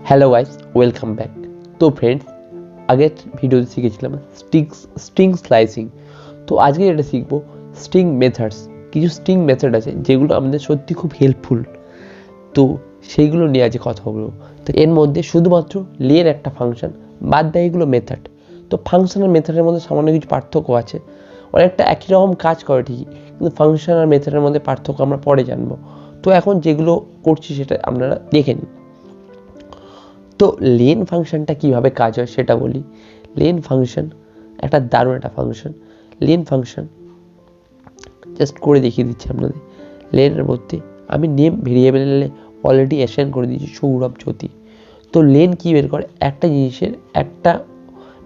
Hello guys, welcome back. তো friends, আগের ভিডিওতে শিখেছিলাম স্ট্রিং স্লাইসিং। তো আজকে এটা শিখবো স্ট্রিং মেথডস। কিছু স্ট্রিং মেথড আছে যেগুলো আমাদের সত্যি খুব হেল্পফুল, তো সেইগুলো নিয়ে আজকে কথা বলবো। তো এর মধ্যে শুধুমাত্র লেন একটা ফাংশন, বাদ দেয় এগুলো মেথড। তো ফাংশন আর মেথডের মধ্যে সামান্য কিছু পার্থক্য আছে, অনেকটা একই রকম কাজ করে ঠিকই, কিন্তু ফাংশন আর মেথডের মধ্যে পার্থক্য আমরা পরে জানবো। তো এখন যেগুলো করছি সেটা আপনারা দেখে নিন। তো লেন ফাংশনটা কীভাবে কাজ হয় সেটা বলি। লেন ফাংশন একটা দারুণ একটা ফাংশন। লেন ফাংশন জাস্ট করে দেখিয়ে দিচ্ছি আপনাদের। লেনের মধ্যে আমি নেম ভেরিয়েবলে অলরেডি অ্যাসাইন করে দিয়েছি সৌরভ জ্যোতি। তো লেন কী বের করে? একটা জিনিসের একটা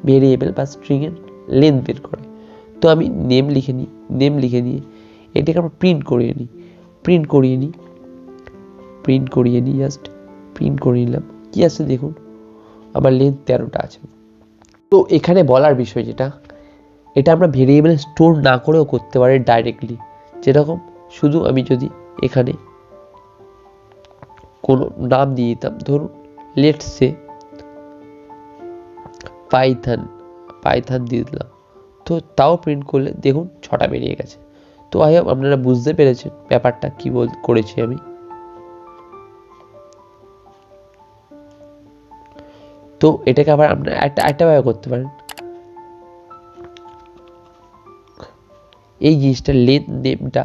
ভেরিয়েবল বা স্ট্রিংয়ের লেন্থ বের করে। তো আমি নেম লিখে নিয়ে এটাকে আমরা প্রিন্ট করিয়ে নিই জাস্ট প্রিন্ট করিয়ে নিলাম। কী আছে দেখুন, আমার লেন্থ 13টা আছে। তো এখানে বলার বিষয় যেটা, এটা আমরা ভেরিয়েবল স্টোর না করেও করতে পারি ডাইরেক্টলি। যেরকম শুধু আমি যদি এখানে কোনো নাম দিয়ে দিতাম, ধরুন লেটস সে পাইথন দিয়ে দিলাম, তো তাও প্রিন্ট করলে দেখুন 6টা বেরিয়ে গেছে। তো আই হোপ আপনারা বুঝতে পেরেছেন ব্যাপারটা কী করেছি আমি। তো এটাকে আবার আপনারা একটা ভাবে করতে পারেন। এই জিনিসটা নেমটা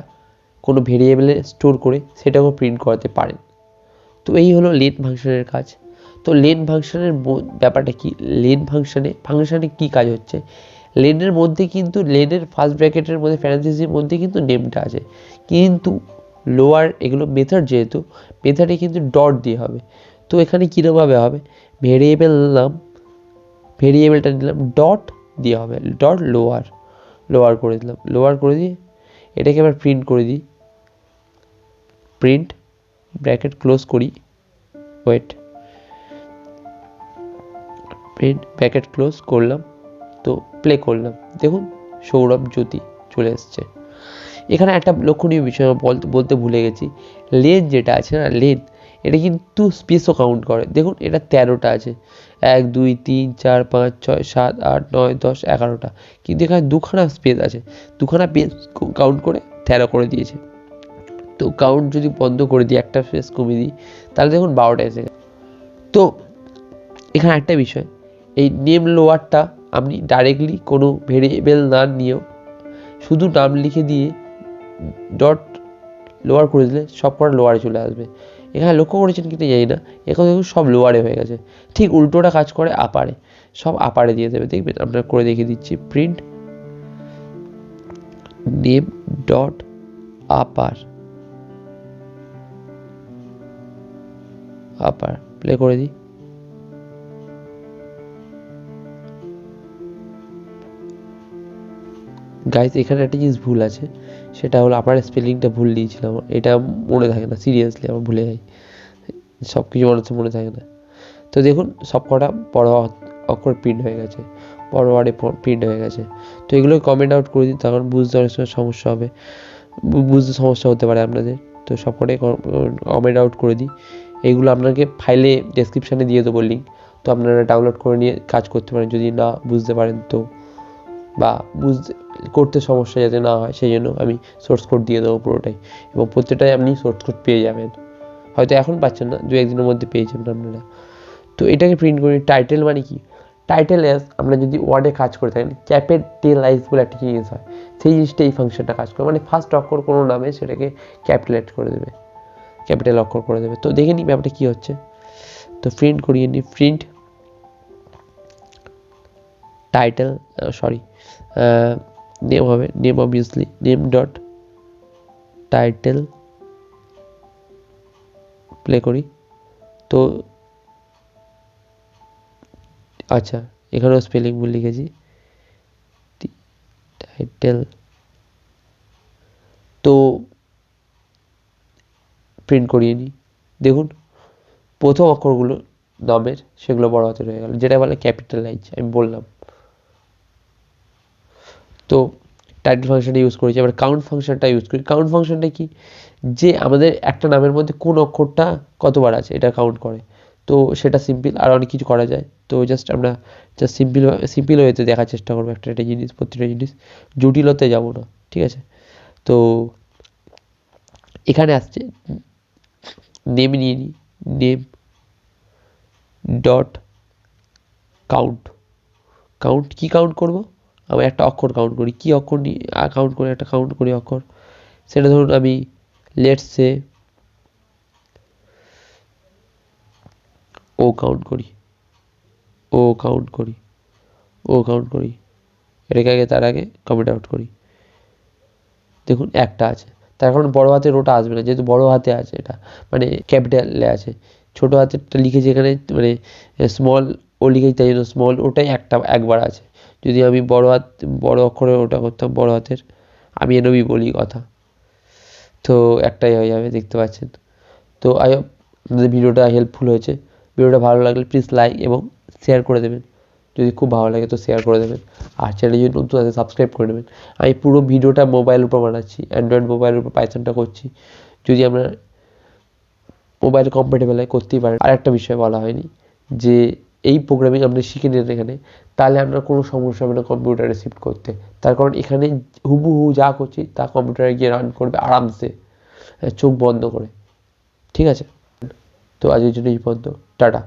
কোনো ভেরিয়েবলে স্টোর করে সেটাকেও প্রিন্ট করাতে পারেন। তো এই হলো লেন ফাংশনের কাজ। তো লেন ফাংশনের ব্যাপারটা কি? লেন ফাংশনে কি কাজ হচ্ছে? লেনের মধ্যে কিন্তু লেনের ফার্স্ট ব্র্যাকেটের মধ্যে প্যারেনথেসিসের মধ্যে কিন্তু নেমটা আছে, কিন্তু লোয়ার এগুলো মেথড, যেহেতু মেথডে কিন্তু ডট দিয়ে হবে। তো এখানে কীরকমভাবে হবে? ভেরিয়েবলটা নিলাম, ডট দিয়ে হবে, ডট লোয়ার করে দিলাম, লোয়ার করে দিয়ে এটাকে আবার প্রিন্ট করে দিই, প্রিন্ট ব্র্যাকেট ক্লোজ করি, প্রিন্ট ব্র্যাকেট ক্লোজ করলাম। তো প্লে করলাম, দেখুন সৌরভ জ্যোতি চলে এসছে। এখানে একটা লক্ষণীয় বিষয় বলতে ভুলে গেছি। লেন যেটা আছে না, লেন এটা কিন্তু স্পেসও কাউন্ট করে। দেখুন এটা 13টা আছে, 1 2 3 4 5 6 7 8 9 10 11টা, কিন্তু এখানে দুখানা স্পেস আছে, দুখানা পেজ কাউন্ট করে 13 করে দিয়েছে। তো কাউন্ট যদি বন্ধ করে দিই, একটা স্পেস কমিয়ে দিই, তাহলে দেখুন 12টা এসে গেছে। তো এখানে একটা বিষয়, এই নেম লোয়ারটা আপনি ডাইরেক্টলি কোনো ভেরিয়েবল না নিয়েও শুধু নাম লিখে দিয়ে ডট লোয়ার করে দিলে সব কটা লোয়ারে চলে আসবে। এখানে লক্ষ্য করেছেন কিন্তু জানি না, এখন দেখুন সব লোয়ারে হয়ে গেছে। ঠিক উল্টোটা কাজ করে আপারে, সব আপারে দিয়ে দেবে, দেখবেন। আপনার করে দেখিয়ে দিচ্ছি, প্রিন্ট নেম ডট আপার প্লে করে দিই। গাইস, এখানে একটা জিনিস ভুল আছে, সেটা হলো আপনার স্পেলিংটা ভুল দিয়েছিলাম। এটা মনে থাকে না, সিরিয়াসলি আমার ভুলে যাই, সব কিছু মানুষের মনে থাকে না। তো দেখুন সব কটা বড় অক্ষর প্রিন্ট হয়ে গেছে, বড় ওয়ার্ডে প্রিন্ট হয়ে গেছে। তো এগুলো কমেন্ট আউট করে দিন, তখন বুঝতে অনেক সময় সমস্যা হবে, বুঝতে সমস্যা হতে পারে আপনাদের। তো সব কটাই কমেন্ট আউট করে দিই। এইগুলো আপনাকে ফাইলে ডেসক্রিপশানে দিয়ে দেবো লিঙ্ক, তো আপনারা ডাউনলোড করে নিয়ে কাজ করতে পারেন যদি না বুঝতে পারেন, তো বা করতে সমস্যা যাতে না হয় সেই জন্য আমি সোর্স কোড দিয়ে দেবো পুরোটাই, এবং প্রত্যেকটাই আপনি সোর্স কোড পেয়ে যাবেন। হয়তো এখন পাচ্ছেন না, 2-1 দিনের মধ্যে পেয়ে যাবেন আপনারা। তো এটাকে প্রিন্ট করি। টাইটেল মানে কি? টাইটেল এস, আমরা যদি ওয়ার্ডে কাজ করে থাকেন, ক্যাপিটালাইজ বলে একটা জিনিস হয়, সেই জিনিসটা এই ফাংশনটা কাজ করে, মানে ফার্স্ট অক্ষর কোনো নামে সেটাকে ক্যাপিটালাইজ করে দেবে, ক্যাপিটাল অক্ষর করে দেবে। তো দেখে নিই ব্যাপারটা কী হচ্ছে। তো প্রিন্ট করিয়ে নিই, প্রিন্ট টাইটেল নেম হবে, name obviously name dot title, play করি। তো আচ্ছা, এখানেও স্পেলিং ভুল লিখেছি, টাইটেল। তো প্রিন্ট করিয়ে নিই, দেখুন প্রথম অক্ষরগুলো নামের সেগুলো বড় হাতে রয়ে গেল, যেটা বলে ক্যাপিটালাইজ আমি বললাম। তো টাইটেল ফাংশনটা ইউজ করেছি। এবার কাউন্ট ফাংশনটা ইউজ করি। কাউন্ট ফাংশনটা কি? যে আমাদের একটা নামের মধ্যে কোন অক্ষরটা কতবার আছে এটা কাউন্ট করে। তো সেটা সিম্পল, আর অনেক কিছু করা যায়। তো জাস্ট আমরা জাস্ট সিম্পল ওয়েতে দেখার চেষ্টা করবো একটা একটা জিনিস, প্রতিটা জিনিস, জটিলতায় যাব না, ঠিক আছে। তো এখানে আসছে নেম নিয়ে নিই, নেম ডট কাউন্ট। কাউন্ট কি কাউন্ট করব, আমি একটা অক্ষর কাউন্ট করি, কি অক্ষর নিয়ে কাউন্ট করি, একটা কাউন্ট করি অক্ষর, সেটা ধরুন আমি লেটস সে ও কাউন্ট করি, ও কাউন্ট করি, ও কাউন্ট করি, এটাকে আগে তার আগে কমেন্ট আউট করি। দেখুন একটা আছে, তার কারণ বড় হাতের ওটা আসবে না, যেহেতু বড় হাতে আছে, এটা মানে ক্যাপিটালে আছে। ছোটো হাতেরটা লিখেছি এখানে মানে স্মল ও লিখেছি, তাই জন্য স্মল ওটাই একবার আছে। যদি আমি বড় অক্ষরে ওটা করতাম বড় হাতের, আমি এনবি বলি কথা, তো একটাই হয়ে যাবে, দেখতে পাচ্ছেন। তো আই হোপ আপনাদের ভিডিওটা হেল্পফুল হয়েছে। ভিডিওটা ভালো লাগলে প্লিজ লাইক এবং শেয়ার করে দেবেন, যদি খুব ভালো লাগে তো শেয়ার করে দেবেন, আর চ্যানেলে যদি নতুন আছে সাবস্ক্রাইব করে নেবেন। আমি পুরো ভিডিওটা মোবাইলের উপর বানাচ্ছি, অ্যান্ড্রয়েড মোবাইলের উপর পাইথনটা করছি, যদি আমরা মোবাইল কম্প্যাটেবল হয় করতেই পারেন। আর একটা বিষয় বলা হয়নি, যে এই প্রোগ্রামিং আপনি শিখে নেন এখানে, তাহলে আপনার কোনো সমস্যা হবে না কম্পিউটারে শিফট করতে, তার কারণ এখানে হুবহু যা করছি তা কম্পিউটারে গিয়ে রান করবে আরামসে, চোখ বন্ধ করে, ঠিক আছে। তো আজকের জন্য এই পর্যন্ত, টাটা।